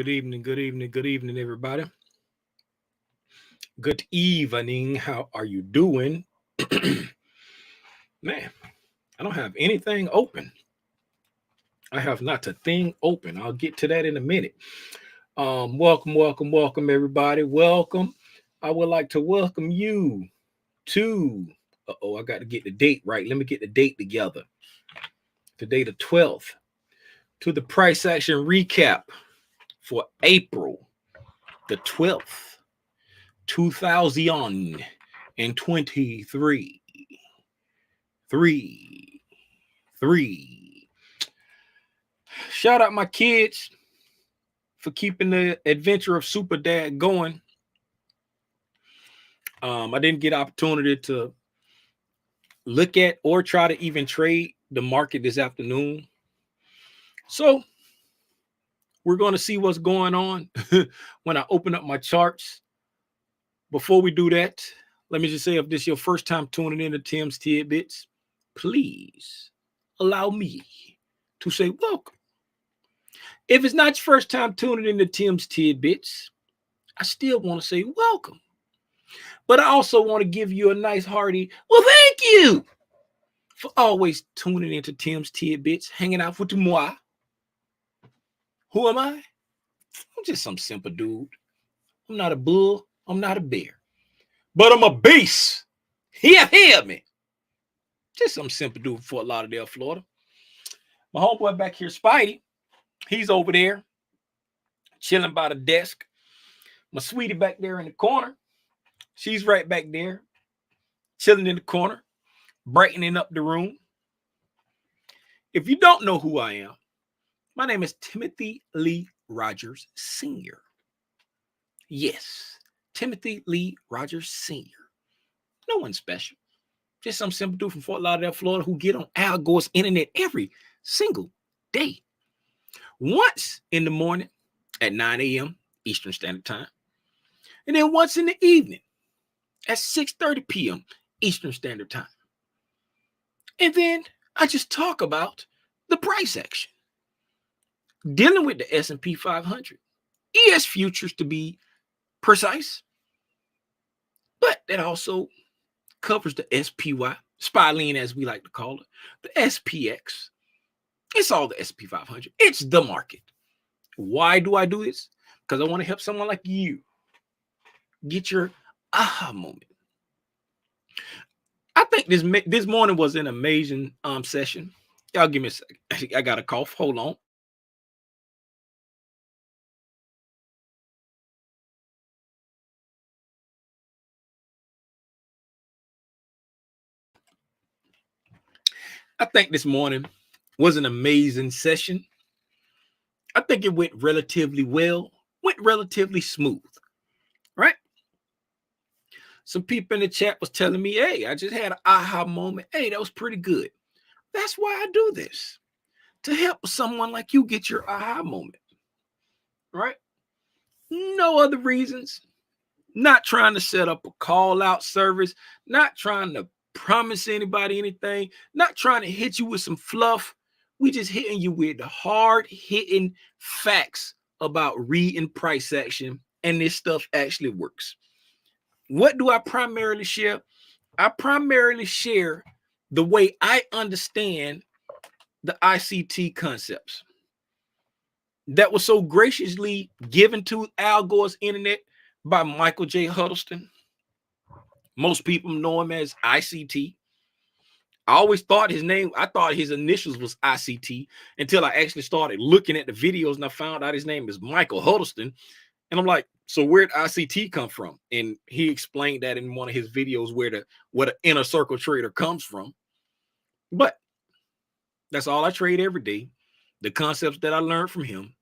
good evening, good evening, good evening, everybody. Good evening. How are you doing? Man, I don't have anything open. I have not a thing open. I'll get to that in a minute. Welcome, everybody. Welcome. I would like to welcome you to. I got to get the date right. Let me get the date together. Today, the 12th, to the price action recap for April the 12th. 2023. Three. Shout out my kids for keeping the adventure of Super Dad going. I didn't get opportunity to look at or try to even trade the market this afternoon. So we're going to see what's going on when I open up my charts. Before we do that, let me just say, if this is your first time tuning in to Tim's Tidbits, please allow me to say welcome. If it's not your first time tuning in to Tim's Tidbits, I still want to say welcome. But I also want to give you a nice hearty, well, thank you for always tuning into Tim's Tidbits, hanging out with moi. Who am I? I'm just some simple dude. I'm not a bull. I'm not a bear. But I'm a beast. Hear me. Just some simple dude from Fort Lauderdale, Florida. My homeboy back here, Spidey, he's over there chilling by the desk. My sweetie back there in the corner, she's right back there chilling in the corner, brightening up the room. If you don't know who I am, my name is Timothy Lee Rogers Sr. Yes, Timothy Lee Rogers Sr. No one special. Just some simple dude from Fort Lauderdale, Florida, who get on Al Gore's internet every single day. Once in the morning at 9 a.m. Eastern Standard Time. And then once in the evening at 6:30 p.m. Eastern Standard Time. And then I just talk about the price action. Dealing with the S&P 500. ES futures to be precise. But that also covers the SPY, Spylean as we like to call it, the SPX. It's all the S&P 500. It's the market. Why do I do this? Because I want to help someone like you get your aha moment. I think this morning was an amazing session. Y'all give me a second. I got a cough. Hold on. I think this morning was an amazing session. I think it went relatively well, went relatively smooth, right? Some people in the chat was telling me, hey, I just had an aha moment. Hey, that was pretty good. That's why I do this, to help someone like you get your aha moment, right? No other reasons. Not trying to set up a call out service, not trying to promise anybody anything, not trying to hit you with some fluff. We just hitting you with the hard hitting facts about reading price action, and this stuff actually works. What do I primarily share? I primarily share the way I understand the ICT concepts that was so graciously given to Al Gore's internet by Michael J. Huddleston. Most people know him as ICT. I always thought I thought his initials was ICT until I actually started looking at the videos and I found out his name is Michael Huddleston. And I'm like, so where'd ICT come from? And he explained that in one of his videos where the inner circle trader comes from. But that's all I trade every day. The concepts that I learned from him.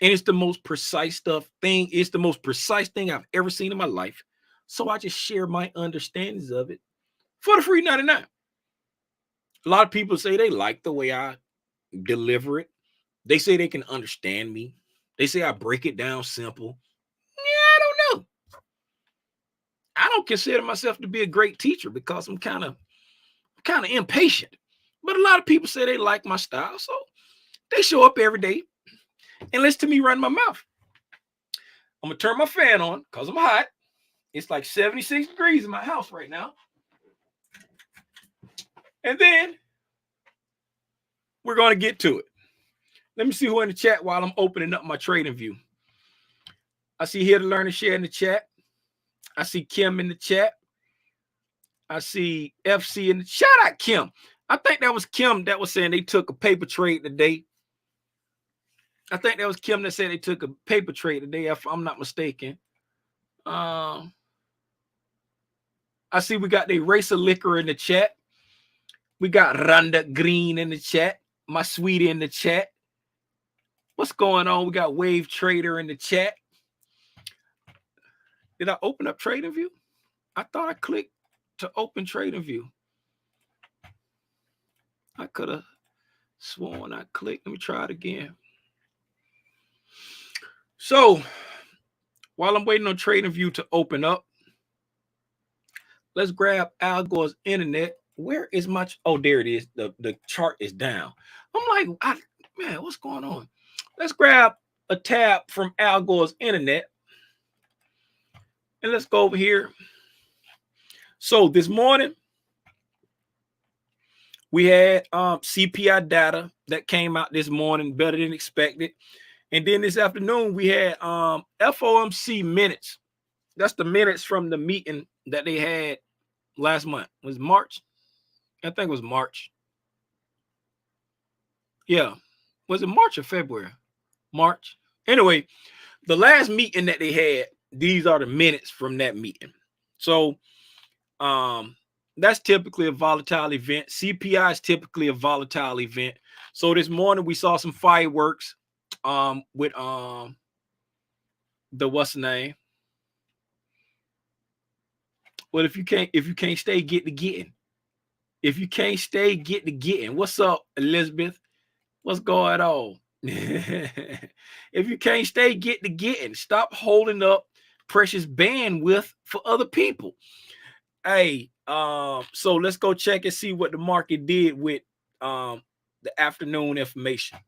And it's the most precise thing. It's the most precise thing I've ever seen in my life. So I just share my understandings of it for the free 99. A lot of people say they like the way I deliver it. They say they can understand me. They say I break it down simple. Yeah, I don't know. I don't consider myself to be a great teacher because I'm kind of impatient. But a lot of people say they like my style. So they show up every day. and listen to me run my mouth. I'm gonna turn my fan on because I'm hot. It's like 76 degrees in my house right now. And then we're going to get to it. Let me see who in the chat while I'm opening up my trading view. I see Here to Learn and Share in the chat. I see Kim in the chat. I see FC in the shout out Kim. I think that was Kim that was saying they took a paper trade today. I think that was Kim that said they took a paper trade today, if I'm not mistaken. I see we got the Racer Liquor in the chat. We got Rhonda Green in the chat. My sweetie in the chat. What's going on? We got Wave Trader in the chat. Did I open up Trading View? I thought I clicked to open Trading View. I could have sworn I clicked. Let me try it again. So while I'm waiting on Trading View to open up, let's grab Al Gore's internet. Where is my, oh, there it is. The chart is down. I'm like, man, what's going on? Let's grab a tab from Al Gore's internet. And let's go over here. So this morning, we had CPI data that came out this morning, better than expected. And then this afternoon, we had FOMC minutes. That's the minutes from the meeting that they had last month. Was it March? I think it was March. Yeah. Was it March or February? March. Anyway, the last meeting that they had, these are the minutes from that meeting. So that's typically a volatile event. CPI is typically a volatile event. So this morning we saw some fireworks with the what's the name? Well, if you can't stay, get to getting. If you can't stay, get to getting. What's up, Elizabeth? What's going on? If you can't stay, get to getting. Stop holding up precious bandwidth for other people. Hey, so let's go check and see what the market did with the afternoon information.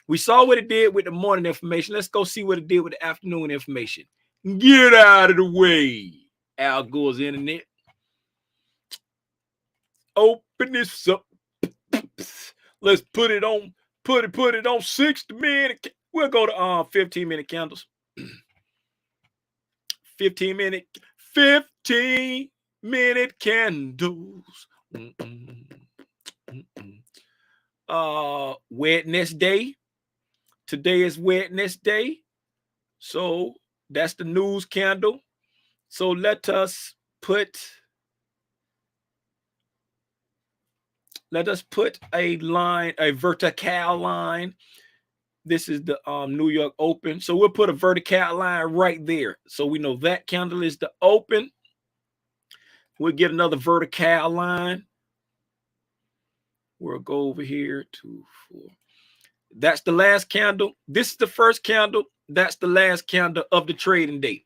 We saw what it did with the morning information. Let's go see what it did with the afternoon information. Get out of the way, Al Gore's internet. Open this up. Let's put it on 60 minutes. We'll go to 15-minute candles. 15-minute candles. Wednesday. Today is Wednesday. So that's the news candle. So let us put a line, a vertical line. This is the New York Open. So we'll put a vertical line right there. So we know that candle is the open. We'll get another vertical line. We'll go over here, 2, 4. That's the last candle. This is the first candle. That's the last candle of the trading day.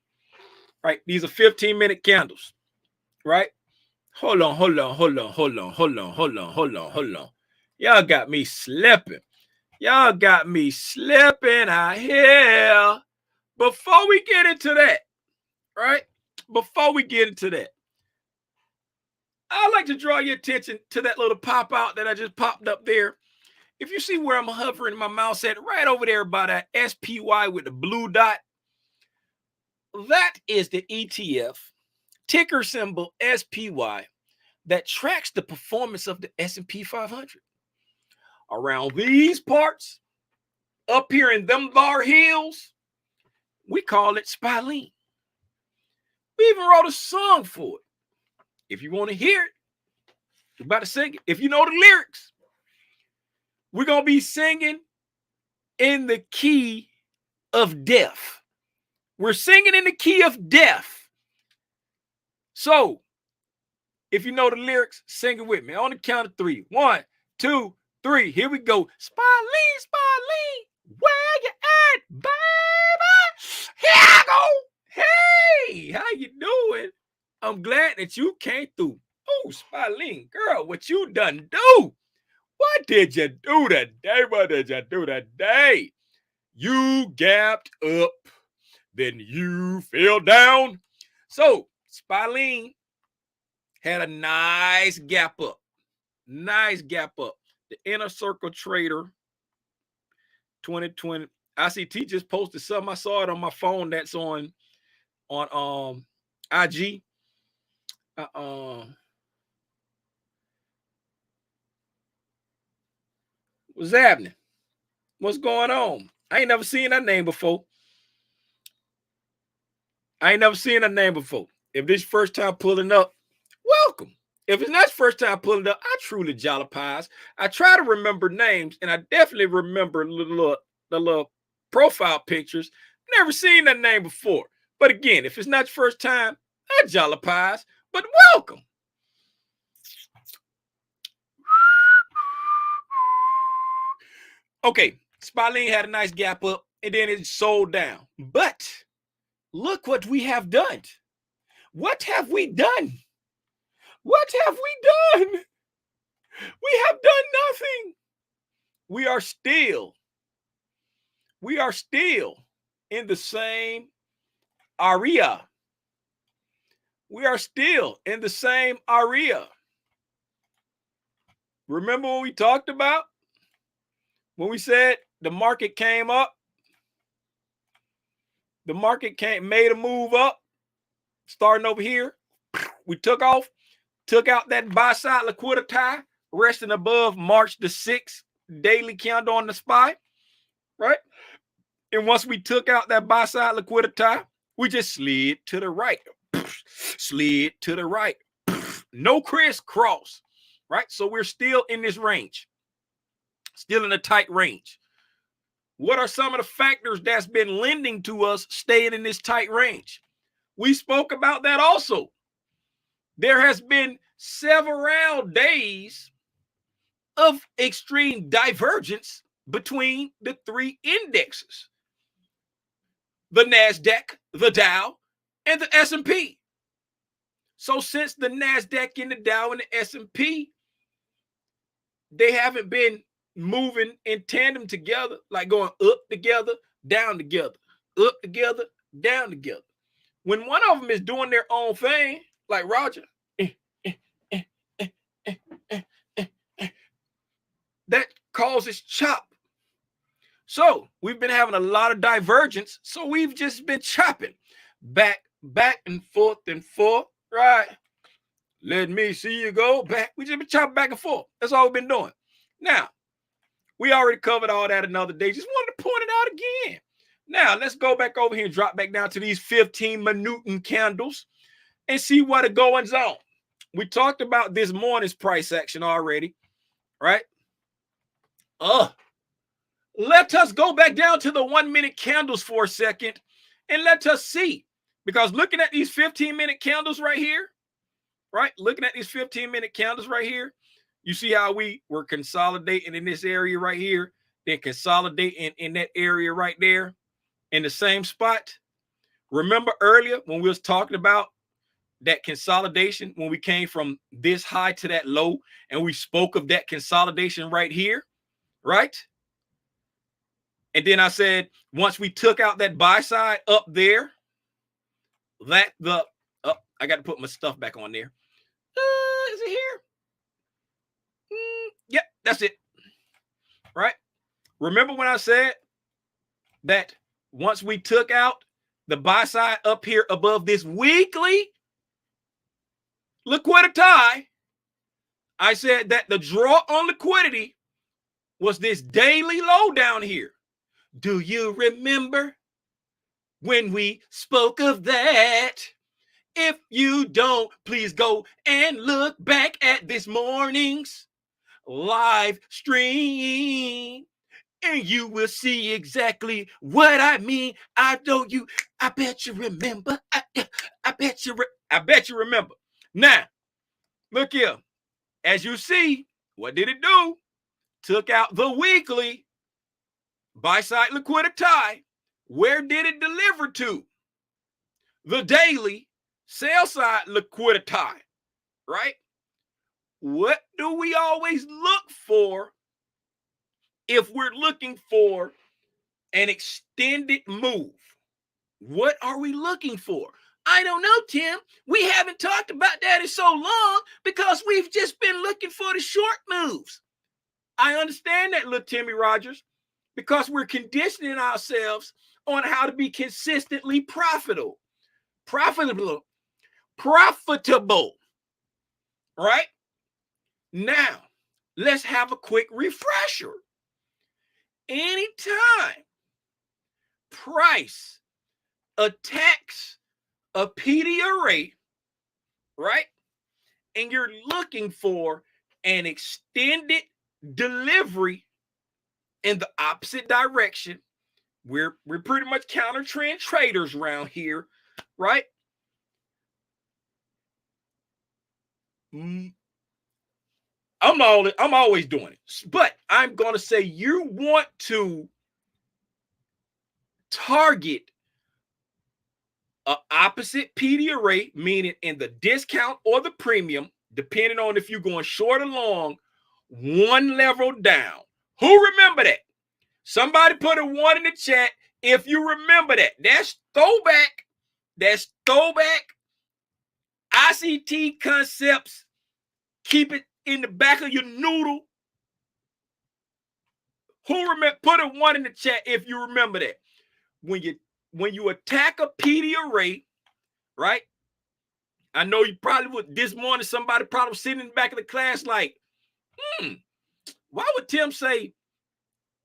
Right? These are 15-minute candles. Right? Hold on. Y'all got me slipping. Out here. Before we get into that, right? I'd like to draw your attention to that little pop out that I just popped up there. If you see where I'm hovering my mouse at, right over there by that SPY with the blue dot, that is the ETF, ticker symbol SPY, that tracks the performance of the S&P 500. Around these parts, up here in them bar hills, we call it Spylene. We even wrote a song for it. If you want to hear it, we're about to sing it. If you know the lyrics, we're going to be singing in the key of death. We're singing in the key of death. So, if you know the lyrics, sing it with me. On the count of 3. 1, 2, 3. Here we go. Spylene, where you at, baby? Here I go. Hey, how you doing? I'm glad that you came through. Oh, Spylene, girl, what you done do? What did you do today? You gapped up, then you fell down. So Spilene had a nice gap up. Nice gap up. The Inner Circle Trader 2020. ICT just posted something. I saw it on my phone that's on IG. What's happening? What's going on? I ain't never seen that name before. If this first time pulling up, welcome. If it's not first time pulling up, I truly jollipies. I try to remember names, and I definitely remember the little profile pictures. Never seen that name before. But again, if it's not your first time, I jollipies. But welcome. Okay, Spilene had a nice gap up, and then it sold down. But look what we have done. What have we done? What have we done? We have done nothing. We are still in the same area. We are still in the same area. Remember what we talked about? When we said the market came up, made a move up, starting over here. We took off, took out that buy side liquidity, resting above March the 6th daily candle on the SPY, right? And once we took out that buy side liquidity, we just slid to the right, slid to the right, no crisscross, right? So we're still in this range, still in a tight range. What are some of the factors that's been lending to us staying in this tight range? We spoke about that also. There has been several days of extreme divergence between the three indexes: the NASDAQ, the Dow, and the S&P. So since the NASDAQ and the Dow and the S&P, they haven't been moving in tandem together, like going up together, down together, up together, down together. When one of them is doing their own thing, like Roger, that causes chop. So we've been having a lot of divergence. So we've just been chopping back and forth, right? Let me see you go back. We just been chopping back and forth. That's all we've been doing. Now, we already covered all that another day. Just wanted to point it out again. Now, let's go back over here and drop back down to these 15 minute candles and see what is going on. We talked about this morning's price action already, right? Let us go back down to the 1 minute candles for a second and let us see. Because looking at these 15-minute candles right here, right? Looking at these 15-minute candles right here, you see how we were consolidating in this area right here, then consolidating in that area right there in the same spot. Remember earlier when we was talking about that consolidation, when we came from this high to that low, and we spoke of that consolidation right here, right? And then I said, once we took out that buy side up there, I got to put my stuff back on there. Is it here? Yep, that's it. Right? Remember when I said that once we took out the buy side up here above this weekly liquidity, I said that the draw on liquidity was this daily low down here. Do you remember when we spoke of that? If you don't, please go and look back at this morning's live stream, and you will see exactly what I mean. I bet you remember. I bet you remember. Now, look here. As you see, what did it do? Took out the weekly buy side liquidity. Where did it deliver to? The daily sell side liquidity, right? What do we always look for if we're looking for an extended move. What are we looking for? I don't know, Tim. We haven't talked about that in so long because we've just been looking for the short moves. I understand that, little Timmy Rogers, because we're conditioning ourselves on how to be consistently profitable. Right? Now, let's have a quick refresher. Anytime price attacks a PD array, right? And you're looking for an extended delivery in the opposite direction. We're pretty much counter trend traders around here, right? I'm always doing it, but I'm gonna say you want to target an opposite PD array, meaning in the discount or the premium, depending on if you're going short or long, one level down. Who remember that? Somebody put a 1 in the chat if you remember that. That's throwback. That's throwback. ICT concepts. Keep it in the back of your noodle. Who remember? Put a 1 in the chat if you remember that. When you attack a PD array, right? I know you probably would this morning. Somebody probably was sitting in the back of the class like, why would Tim say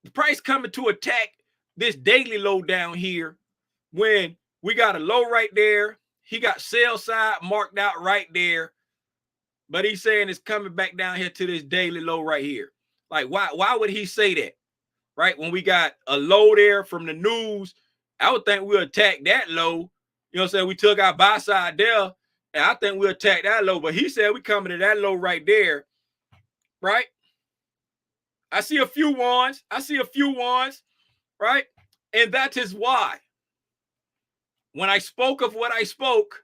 the price coming to attack this daily low down here when we got a low right there? He got sell side marked out right there, but he's saying it's coming back down here to this daily low right here. Like, why would he say that? Right? When we got a low there from the news, I would think we'll attack that low. You know what I'm saying? We took our buy side there, and I think we'll attack that low. But he said we coming to that low right there, right? I see a few ones. Right? And that is why when I spoke of what I spoke,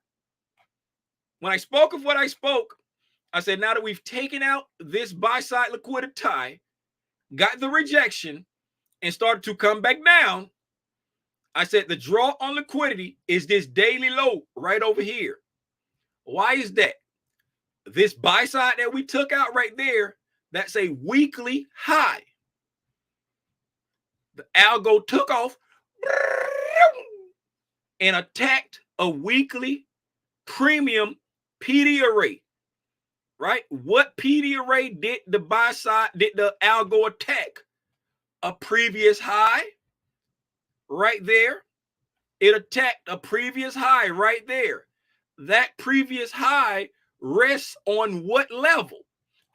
I said, now that we've taken out this buy side liquidity tie, got the rejection, and started to come back down, I said the draw on liquidity is this daily low right over here. Why is that? This buy side that we took out right there, that's a weekly high. The algo took off and attacked a weekly premium PD array, right? What PD array did the buy side, did the algo attack? A previous high right there. It attacked a previous high right there. That previous high rests on what level?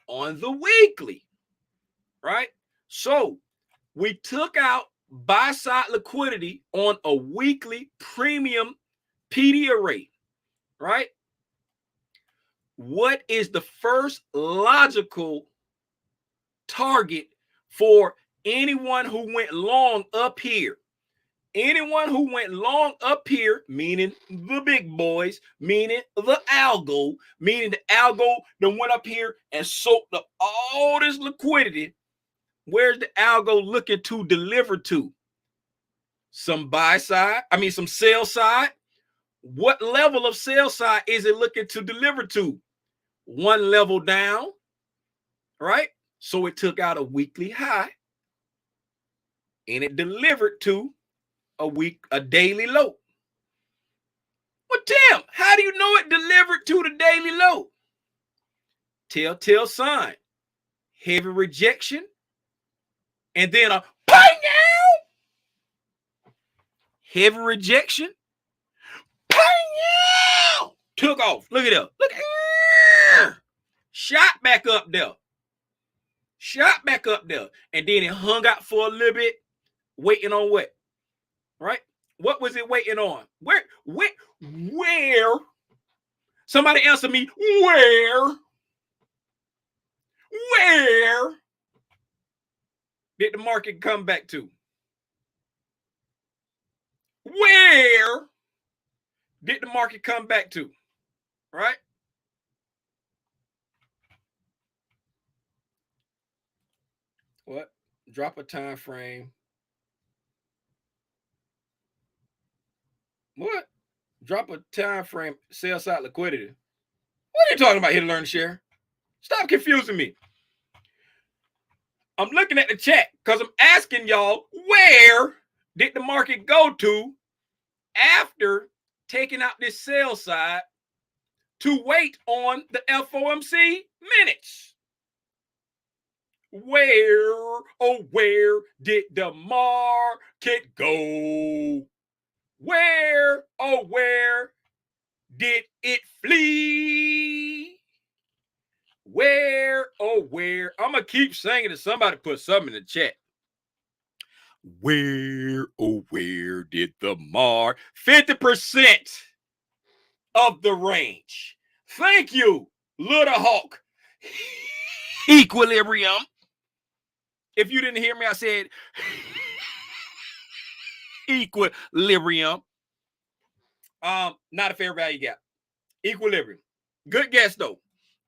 On the weekly, right? So we took out buy side liquidity on a weekly premium PD array, right? What is the first logical target for anyone who went long up here? Anyone who went long up here, meaning the big boys, meaning the algo, meaning the algo that went up here and soaked up all this liquidity. Where's the algo looking to deliver to? Some buy side, some sell side. What level of sell side is it looking to deliver to? One level down, right? So it took out a weekly high and it delivered to a daily low. Well, Tim, how do you know it delivered to the daily low? Telltale sign. Heavy rejection. And then a bang out. Heavy rejection. Bang out. Took off. Look at that. Look at shot back up there. And then it hung out for a little bit, waiting on what? Right? What was it waiting on? Where? Somebody answer me. Where did the market come back to? Where did the market come back to? Right? What? Drop a time frame. What? Drop a time frame, sell side liquidity. What are you talking about here to learn to share? Stop confusing me. I'm looking at the chat because I'm asking y'all, where did the market go to after taking out this sell side to wait on the FOMC minutes? Where, oh, where did the market go? Where, oh, where did it flee? Where, oh, where? I'm going to keep saying it. Somebody put something in the chat. Where, oh, where did the 50% of the range. Thank you, Little Hawk. Equilibrium. If you didn't hear me, I said equilibrium. Not a fair value gap. Equilibrium. Good guess, though.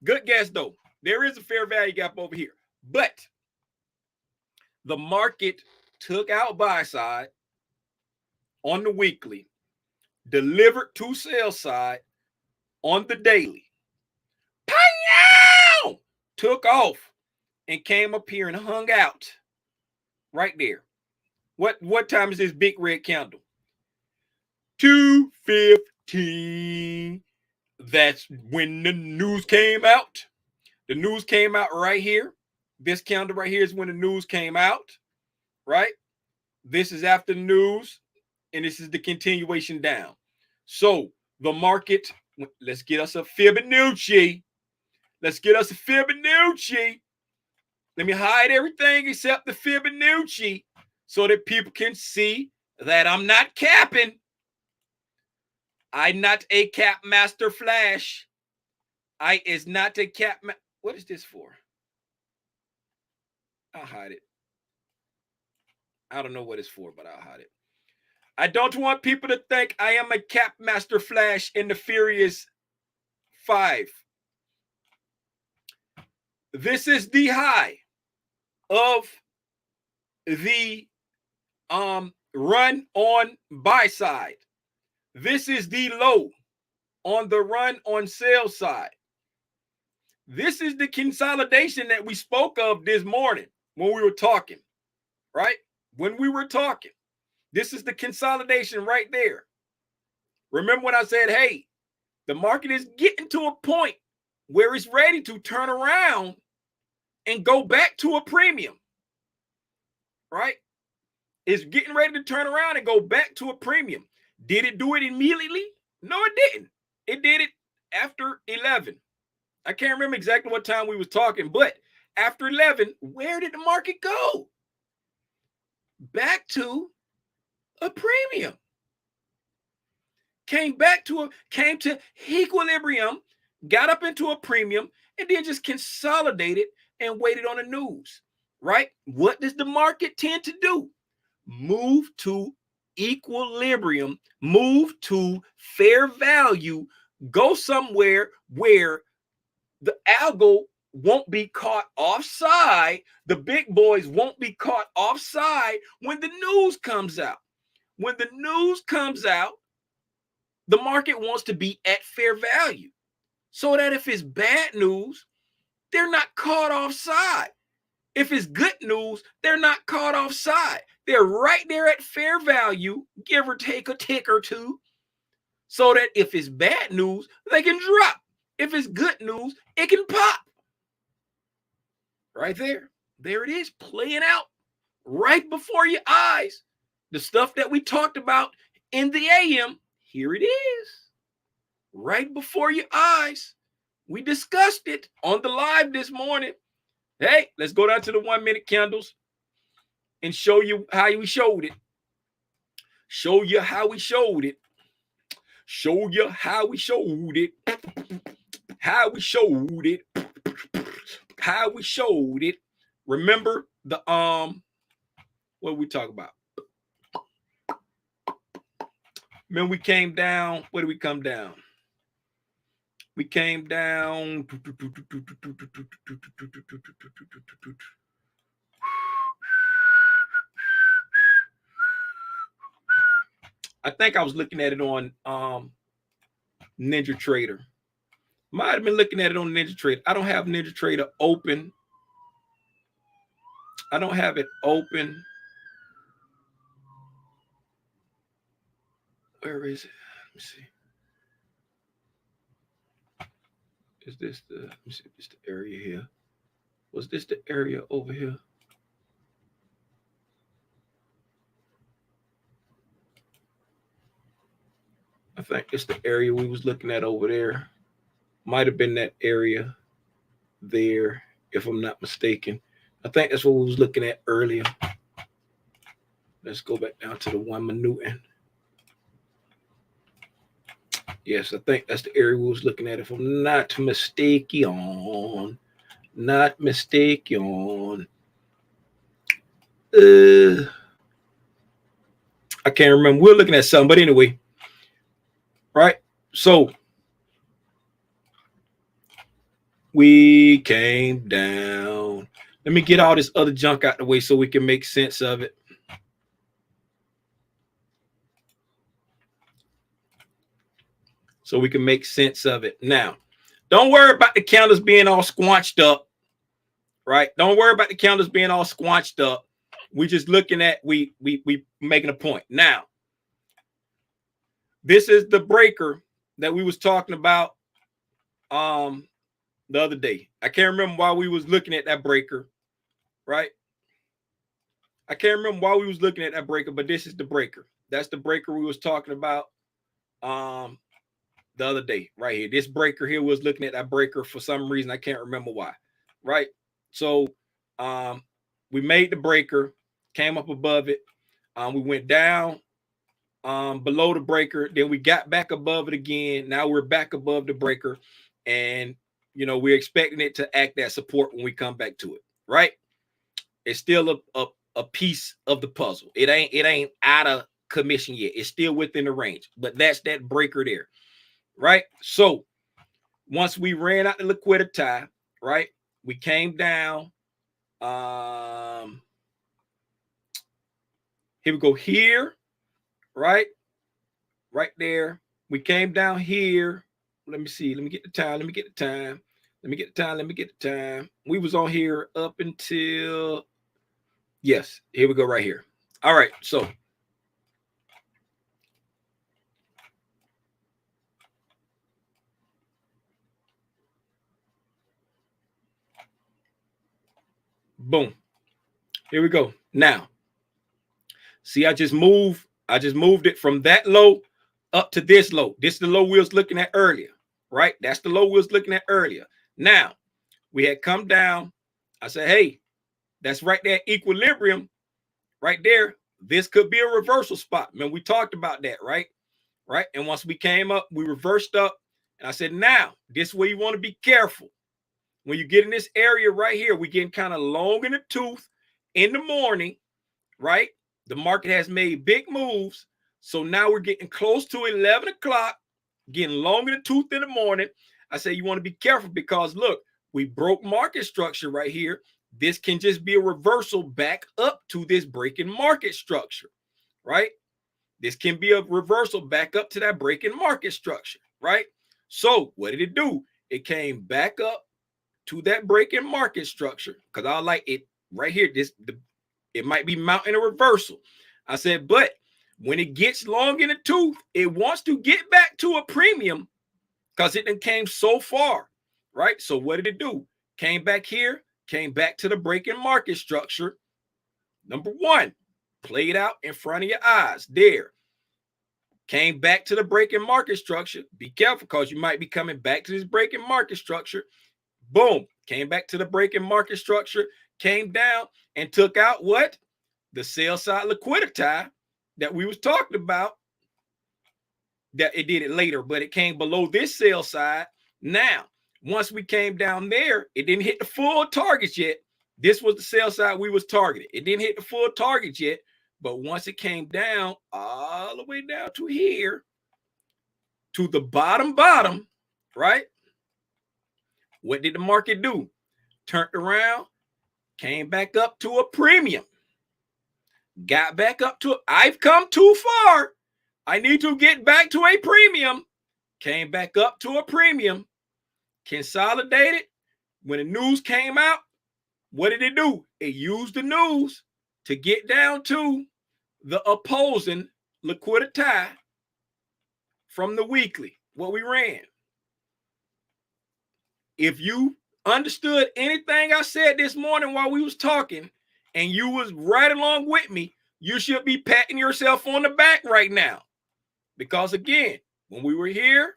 Good guess, though. There is a fair value gap over here. But the market took out buy side on the weekly, delivered to sell side on the daily. Pow! Took off and came up here and hung out right there. What time is this big red candle? 2:15. That's when the news came out. The news came out right here. This candle right here is when the news came out, right? This is after the news, and this is the continuation down. So the market, let's get us a Fibonacci. Let's get us a Fibonacci. Let me hide everything except the Fibonacci so that people can see that I'm not capping. I'm not a cap master flash. I is not a cap. What is this for? I'll hide it. I don't know what it's for, but I'll hide it. I don't want people to think I am a cap master flash in the Furious 5. This is the high of the run on buy side. This is the low on the run on sell side. This is the consolidation that we spoke of this morning when we were talking, right? When we were talking, this is the consolidation right there. Remember when I said, hey, the market is getting to a point where it's ready to turn around and go back to a premium, right? It's getting ready to turn around and go back to a premium. Did it do it immediately? No, it didn't. It did it after 11. I can't remember exactly what time we was talking, but after 11, where did the market go? Back to a premium. Came to equilibrium, got up into a premium, and then just consolidated and waited on the news, right? What does the market tend to do? Move to equilibrium, move to fair value, go somewhere where the algo won't be caught offside. The big boys won't be caught offside when the news comes out. When the news comes out, the market wants to be at fair value so that if it's bad news, they're not caught offside. If it's good news, they're not caught offside. They're right there at fair value, give or take a tick or two, so that if it's bad news, they can drop. If it's good news, it can pop. Right there. There it is, playing out right before your eyes. The stuff that we talked about in the AM, here it is. Right before your eyes. We discussed it on the live this morning. Hey, let's go down to the 1 minute candles and show you how we showed it. Show you how we showed it. Show you how we showed it. How we showed it. How we showed it. Remember the what did we talk about? When we came down, where did we come down? We came down. I think I was looking at it on Ninja Trader. Might have been looking at it on Ninja Trader. I don't have Ninja Trader open. I don't have it open. Where is it? Let me see. Is this the, let me see if it's the area here. Was this the area over here? I think it's the area we was looking at over there. Might have been that area there, if I'm not mistaken. I think that's what we was looking at earlier. Let's go back down to the 1 minute. Yes, I think that's the area we was looking at, if I'm not mistaken. Not mistaken. I can't remember. We're looking at something, but anyway, right? So we came down. Let me get all this other junk out the way so we can make sense of it. So we can make sense of it. Now, don't worry about the counters being all squanched up, right? Don't worry about the counters being all squanched up. We just looking at, we making a point. Now, this is the breaker that we was talking about the other day. I can't remember why we was looking at that breaker, right? I can't remember why we was looking at that breaker, but this is the breaker. That's the breaker we was talking about the other day, right here. This breaker here was looking at that breaker for some reason. I can't remember why, right? So we made the breaker, came up above it. We went down below the breaker. Then we got back above it again. Now we're back above the breaker. And, you know, we're expecting it to act as support when we come back to it, right? It's still a piece of the puzzle. It ain't out of commission yet. It's still within the range, but that's that breaker there, right? So once we ran out the liquidity, right, we came down. Here we go here, right there. We came down here. Let me see. Let me get the time. We was on here up until, yes, here we go right here. All right, so boom. Here we go. Now, see, I just moved it from that low up to this low. This is the low we was looking at earlier, right? That's the low we was looking at earlier. Now, we had come down. I said, hey, that's right there, equilibrium, right there. This could be a reversal spot. Man, we talked about that, right? Right. And once we came up, we reversed up. And I said, now, this is where you want to be careful. When you get in this area right here, we getting kind of long in the tooth in the morning, right? The market has made big moves. So now we're getting close to 11 o'clock, getting long in the tooth in the morning. I say you want to be careful because, look, we broke market structure right here. This can just be a reversal back up to this breaking market structure, right? This can be a reversal back up to that breaking market structure, right? So what did it do? It came back up to that breaking market structure because I like it right here. It might be mounting a reversal. I said, but when it gets long in the tooth, it wants to get back to a premium because it came so far, right? So what did it do? Came back here, came back to the breaking market structure. Number one, played out in front of your eyes there. Came back to the breaking market structure. Be careful because you might be coming back to this breaking market structure. Boom, came back to the breaking market structure, came down and took out what? The sell side liquidity that we was talking about. That it did it later, but it came below this sell side. Now, once we came down there, it didn't hit the full targets yet. This was the sell side we was targeted. It didn't hit the full targets yet, but once it came down all the way down to here, to the bottom, right? What did the market do? Turned around, came back up to a premium, got back up to, I've come too far. I need to get back to a premium. Came back up to a premium. Consolidated. When the news came out, what did it do? It used the news to get down to the opposing liquidity from the weekly, what we ran. If you understood anything I said this morning while we was talking and you was right along with me, you should be patting yourself on the back right now. Because again, when we were here,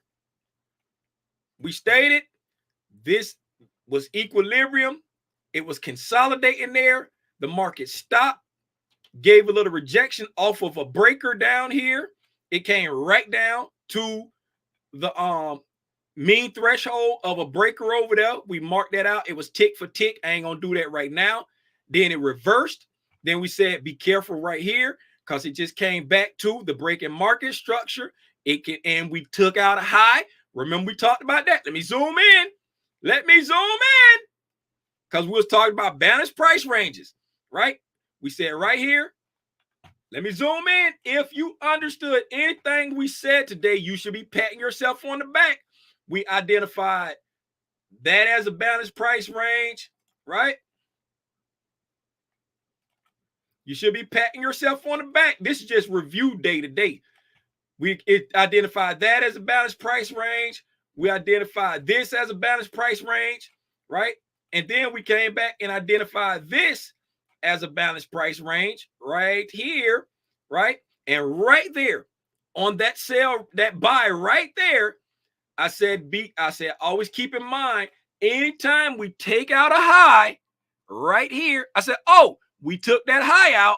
we stated this was equilibrium. It was consolidating there. The market stopped, gave a little rejection off of a breaker down here. It came right down to the mean threshold of a breaker over there. We marked that out. It was tick for tick. I ain't gonna do that right now. Then it reversed. Then we said be careful right here because it just came back to the breaking market structure. And we took out a high. Remember we talked about that. Let me zoom in. Because we was talking about balanced price ranges, right? We said right here. Let me zoom in. If you understood anything we said today, you should be patting yourself on the back. We identified that as a balanced price range, right? You should be patting yourself on the back. This is just review day to day. We identified that as a balanced price range. We identified this as a balanced price range, right? And then we came back and identified this as a balanced price range right here, right? And right there on that sell, that buy right there, I said always keep in mind, anytime we take out a high right here, I said, oh, we took that high out.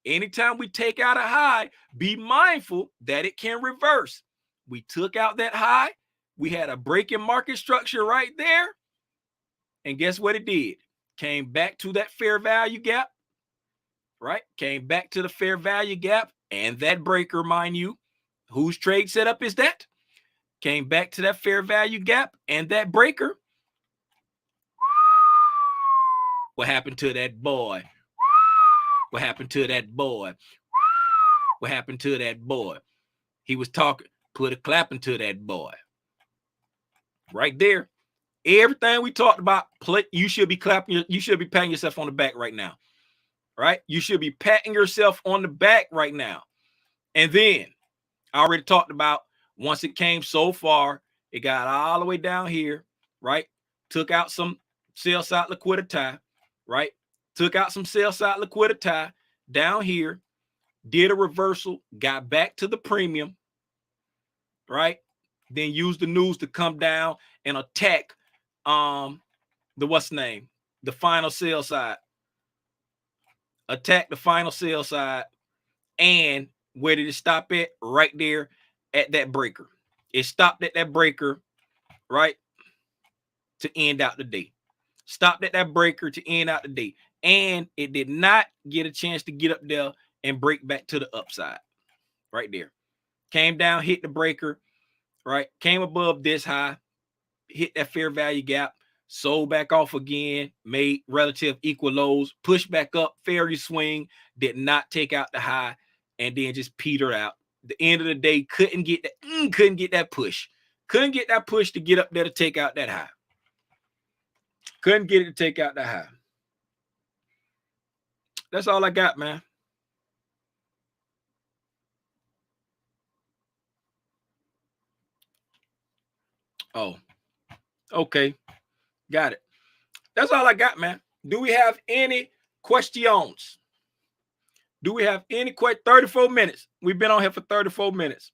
Anytime we take out a high, be mindful that it can reverse. We took out that high. We had a breaking market structure right there. And guess what it did? Came back to that fair value gap, right? Came back to the fair value gap and that breaker, mind you. Whose trade setup is that? Came back to that fair value gap and that breaker. What happened to that boy? What happened to that boy? What happened to that boy? He was talking, put a clapping to that boy. Right there. Everything we talked about, you should be clapping, you should be patting yourself on the back right now. Right? You should be patting yourself on the back right now. And then I already talked about once it came so far, it got all the way down here, right? Took out some sell side liquidity, right? Took out some sell side liquidity down here, did a reversal, got back to the premium, right? Then used the news to come down and attack the final sell side. Attack the final sell side. And where did it stop at? Right there at that breaker. It stopped at that breaker, right? To end out the day. Stopped at that breaker to end out the day. And it did not get a chance to get up there and break back to the upside. Right there. Came down, hit the breaker, right? Came above this high, hit that fair value gap, sold back off again, made relative equal lows, pushed back up, fairly swing, did not take out the high, and then just petered out. The end of the day, couldn't get that push. Couldn't get that push to get up there to take out that high. Couldn't get it to take out that high. That's all I got, man. Oh, okay. Got it. That's all I got, man. Do we have any questions? Do we have any 34 minutes? We've been on here for 34 minutes.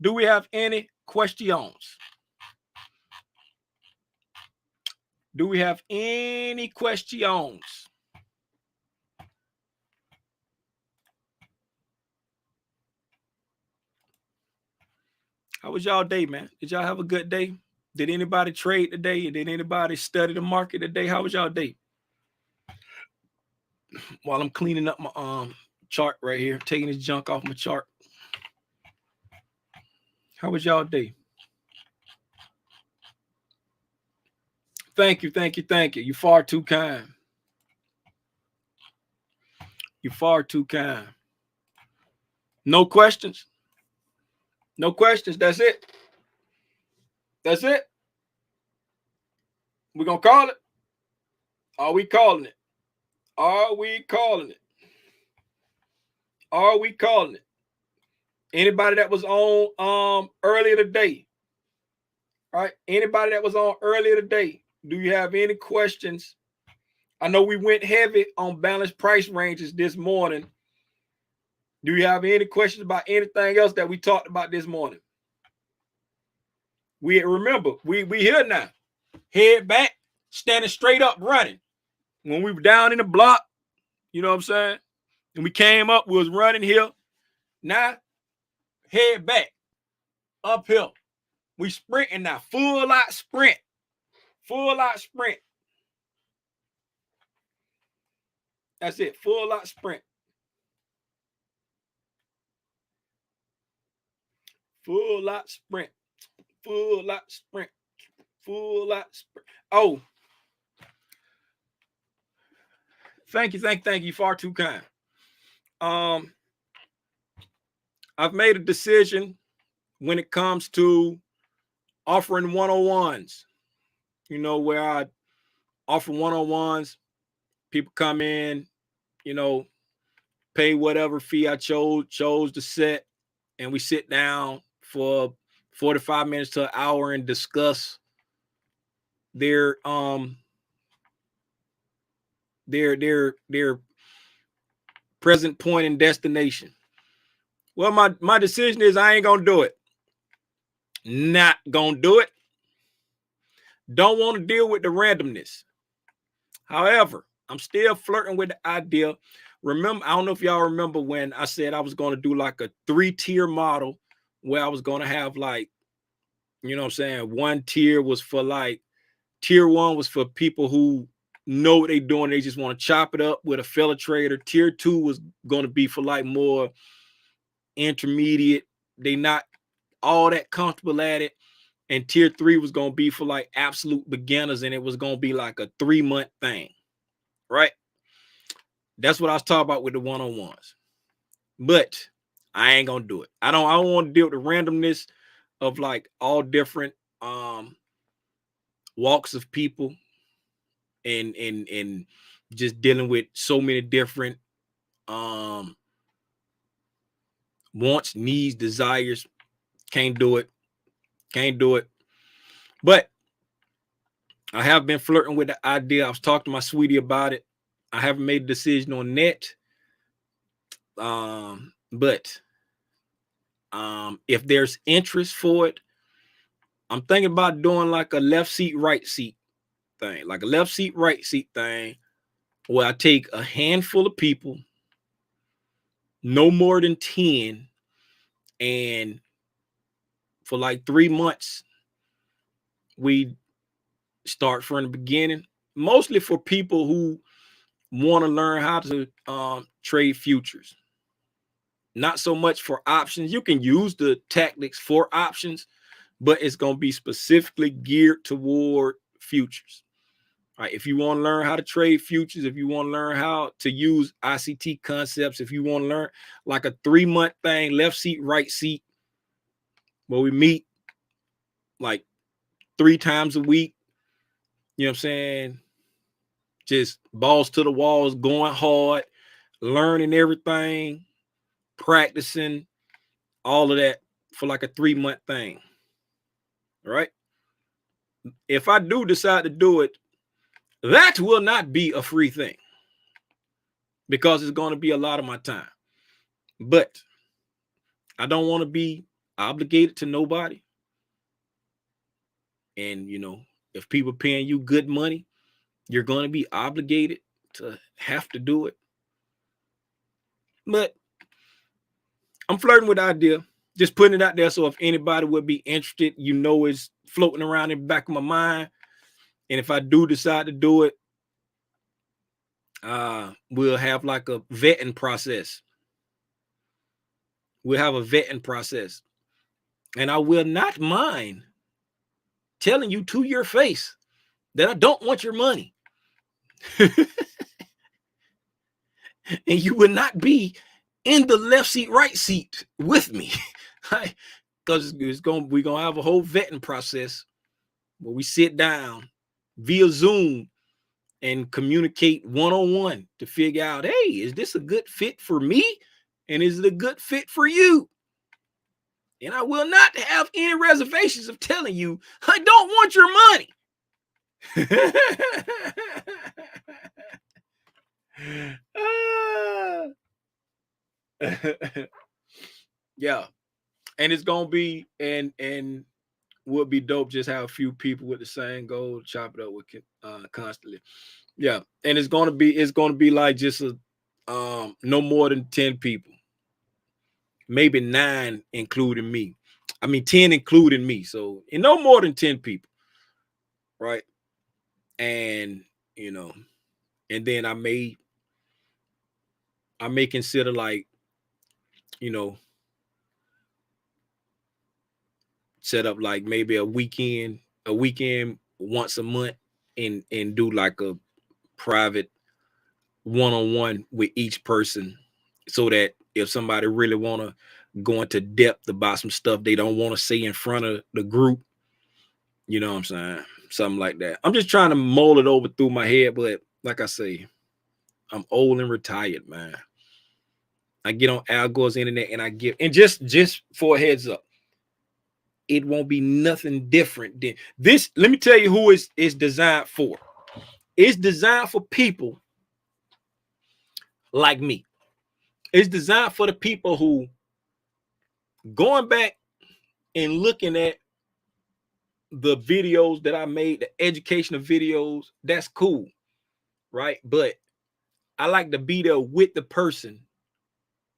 Do we have any questions? Do we have any questions? How was y'all day, man? Did y'all have a good day? Did anybody trade today? Did anybody study the market today? How was y'all day? While I'm cleaning up my chart right here, taking this junk off my chart. How was y'all day? Thank you. You're far too kind. You're far too kind. No questions? No questions. That's it. That's it. We're going to call it. Are we calling it? Are we calling it? Are we calling it? Anybody that was on earlier today? All right. Anybody that was on earlier today? Do you have any questions? I know we went heavy on balanced price ranges this morning. Do you have any questions about anything else that we talked about this morning? We remember, we here now. Head back, standing straight up, running. When we were down in the block, you know what I'm saying? And we came up, we was running here. Now, head back, uphill. We sprinting now, full out sprint. Full out sprint. That's it, full out sprint. Full out sprint. Full out sprint. Full out sprint. Oh. Thank you. Far too kind. I've made a decision when it comes to offering one-on-ones. You know, where I offer one-on-ones, people come in, you know, pay whatever fee I chose to set, and we sit down for 45 minutes to an hour and discuss their present point and destination. Well, my decision is I ain't gonna do it. Not gonna do it. Don't want to deal with the randomness. However, I'm still flirting with the idea. Remember, I don't know if y'all remember when I said I was going to do like a 3-tier model where I was going to have like, you know what I'm saying? One tier was for like, tier 1 was for people who know what they're doing. They just want to chop it up with a fellow trader. Tier 2 was going to be for like more intermediate. They not all that comfortable at it. And tier 3 was going to be for like absolute beginners. And it was going to be like a 3-month thing. Right? That's what I was talking about with the one-on-ones. But I ain't going to do it. I don't want to deal with the randomness of like all different walks of people and just dealing with so many different wants, needs, desires. Can't do it. But I have been flirting with the idea. I was talking to my sweetie about it. I haven't made a decision on that. But if there's interest for it, I'm thinking about doing like a left seat, right seat thing, like a left seat, right seat thing, where I take a handful of people, no more than 10, and for like 3 months, we start from the beginning, mostly for people who want to learn how to trade futures. Not so much for options. You can use the tactics for options, but it's going to be specifically geared toward futures. All right. If you want to learn how to trade futures, if you want to learn how to use ICT concepts, if you want to learn like a 3-month thing, left seat, right seat, where we meet like 3 times a week, you know what I'm saying? Just balls to the walls, going hard, learning everything, practicing, all of that for like a 3-month thing. All right. If I do decide to do it, that will not be a free thing because it's going to be a lot of my time. But I don't want to be obligated to nobody. And, you know, if people paying you good money, you're going to be obligated to have to do it. But I'm flirting with the idea, just putting it out there. So if anybody would be interested, you know, it's floating around in the back of my mind. And if I do decide to do it, we'll have like a vetting process. We'll have a vetting process. And I will not mind telling you to your face that I don't want your money. And you will not be in the left seat, right seat with me. because we're gonna have a whole vetting process where we sit down via Zoom and communicate one-on-one to figure out, hey, is this a good fit for me? And is it a good fit for you? And I will not have any reservations of telling you, I don't want your money. Yeah. And it's gonna be and would be dope just have a few people with the same goal, chop it up with constantly. Yeah. And it's gonna be like just a no more than 10 people, maybe 9 including me. I mean 10 including me. So and no more than 10 people, right? And and then I may consider, like, set up like maybe a weekend once a month and do like a private one-on-one with each person, so that if somebody really want to go into depth about some stuff they don't want to say in front of the group, you know what I'm saying? Something like that. I'm just trying to mull it over through my head, but like I say, I'm old and retired, man. I get on Al Gore's internet and I give, and just for a heads up, it won't be nothing different than this. Let me tell you who is designed for. It's designed for people like me. It's designed for the people who going back and looking at the videos that I made, the educational videos, that's cool, right? But I like to be there with the person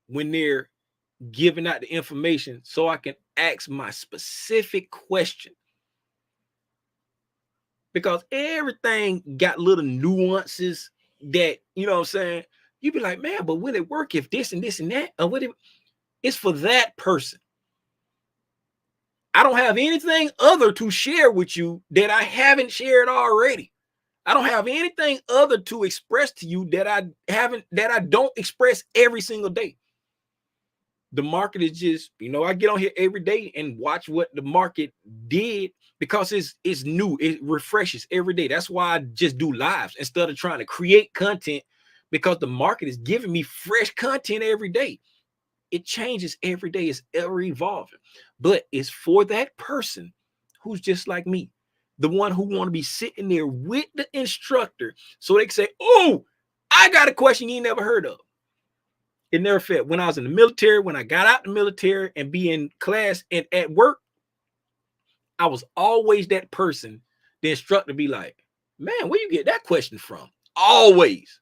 when they're giving out the information, so I can ask my specific question. Because everything got little nuances that, you know what I'm saying? You be like, man, but will it work if this and this and that? Or would it? It's for that person. I don't have anything other to share with you that I haven't shared already. I don't have anything other to express to you that I don't express every single day. The market is just, I get on here every day and watch what the market did, because it's new. It refreshes every day. That's why I just do lives instead of trying to create content, because the market is giving me fresh content every day. It changes every day. It's ever evolving, but it's for that person who's just like me, the one who want to be sitting there with the instructor so they can say, oh, I got a question you never heard of. It never failed. When I was in the military, when I got out the military and be in class and at work, I was always that person, the instructor be like, man, where you get that question from? Always.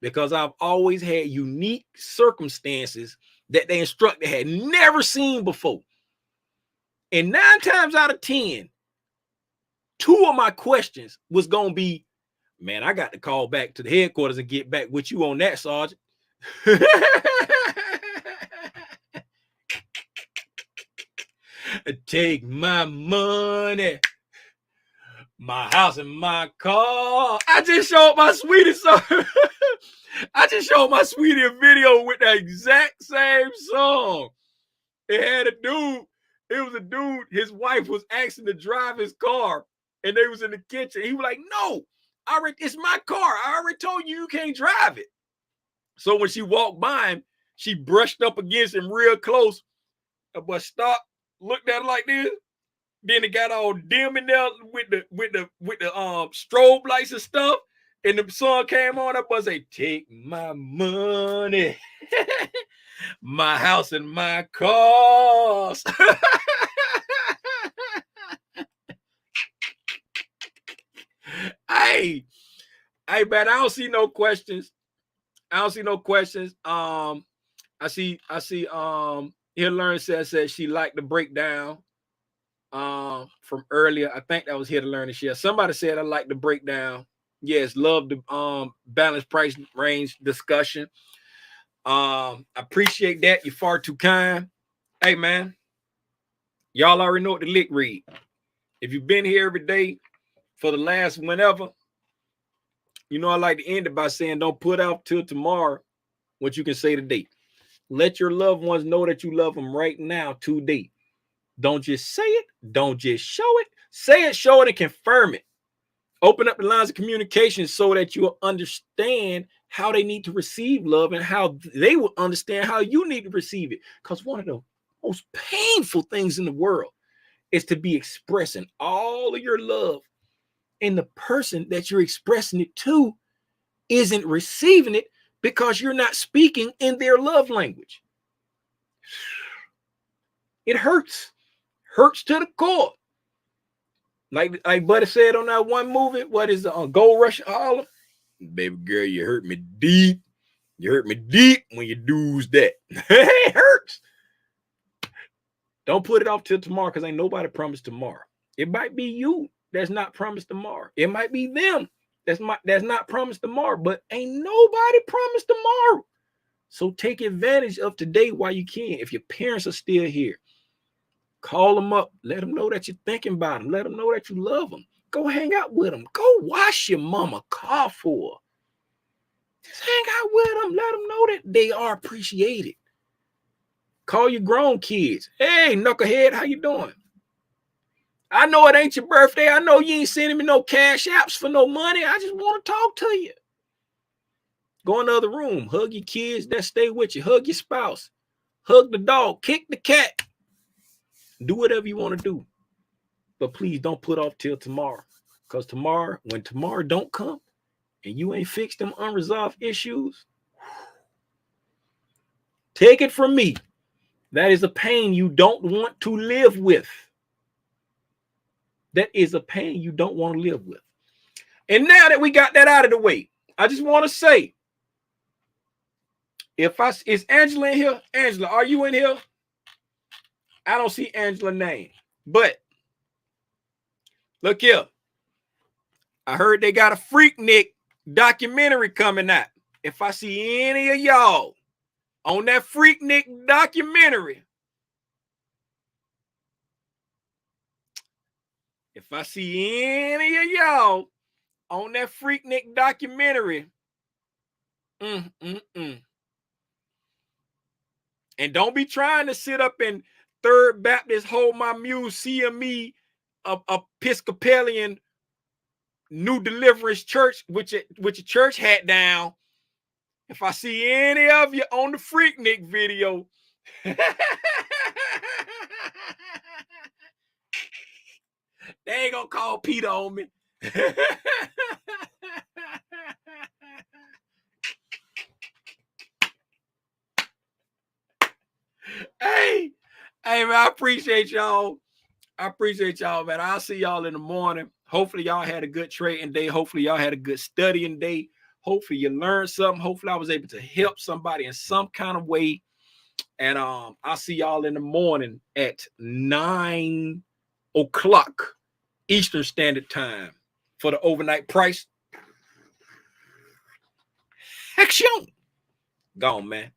Because I've always had unique circumstances that the instructor had never seen before. And 9 times out of 10, 2 of my questions was going to be, man, I got to call back to the headquarters and get back with you on that, Sergeant. Take my money, my house, and my car. I just showed my sweetie I just showed my sweetie a video with the exact same song. It had a dude. It was a dude. His wife was asking to drive his car, and they was in the kitchen. He was like, "No, it's my car. I already told you you can't drive it." So when she walked by him, she brushed up against him real close. But stopped, looked at her like this. Then it got all dim in there with the strobe lights and stuff. And the song came on. That was take my money, my house, and my cars. Hey, man, I don't see no questions. I see Here Learn says she liked the breakdown from earlier. I think that was Here to Learn and Share. Somebody said I like the breakdown. Yes, love the balanced price range discussion. I appreciate that. You're far too kind. Hey man, y'all already know what the lick read. If you've been here every day for the last whenever, I like to end it by saying don't put out till tomorrow what you can say today. Let your loved ones know that you love them right now, today. Don't just say it. Don't just show it. Say it, show it, and confirm it. Open up the lines of communication so that you'll understand how they need to receive love and how they will understand how you need to receive it. Because one of the most painful things in the world is to be expressing all of your love, and the person that you're expressing it to isn't receiving it because you're not speaking in their love language. It hurts to the core. Like Buddy said on that one movie, what is it, Gold Rush Harlem? Baby girl, you hurt me deep. You hurt me deep when you do's that. It hurts. Don't put it off till tomorrow, because ain't nobody promised tomorrow. It might be you that's not promised tomorrow. It might be them that's not promised tomorrow, but ain't nobody promised tomorrow. So take advantage of today while you can. If your parents are still here, call them up. Let them know that you're thinking about them. Let them know that you love them. Go hang out with them. Go wash your mama car for her. Just hang out with them. Let them know that they are appreciated. Call your grown kids. Hey, knucklehead, how you doing? I know it ain't your birthday. I know you ain't sending me no cash apps for no money. I just want to talk to you. Go in the other room. Hug your kids that stay with you. Hug your spouse. Hug the dog. Kick the cat. Do whatever you want to do. But please don't put off till tomorrow. Because tomorrow, when tomorrow don't come and you ain't fixed them unresolved issues, take it from me. That is a pain you don't want to live with. That is a pain you don't want to live with. And now that we got that out of the way, I just want to say, is Angela in here? Angela, are you in here? I don't see Angela's name. But look here. I heard they got a Freaknik documentary coming out. If I see any of y'all on that Freaknik documentary, if I see any of y'all on that Freaknik documentary, and don't be trying to sit up in Third Baptist Hold My Muse CME Episcopalian New Deliverance Church with your church hat down. If I see any of you on the Freaknik video, they ain't gonna call Peter on me. Hey, man, I appreciate y'all. Man. I'll see y'all in the morning. Hopefully y'all had a good trading day. Hopefully y'all had a good studying day. Hopefully you learned something. Hopefully I was able to help somebody in some kind of way. And I'll see y'all in the morning at 9 o'clock Eastern Standard Time for the overnight price action. Gone, man.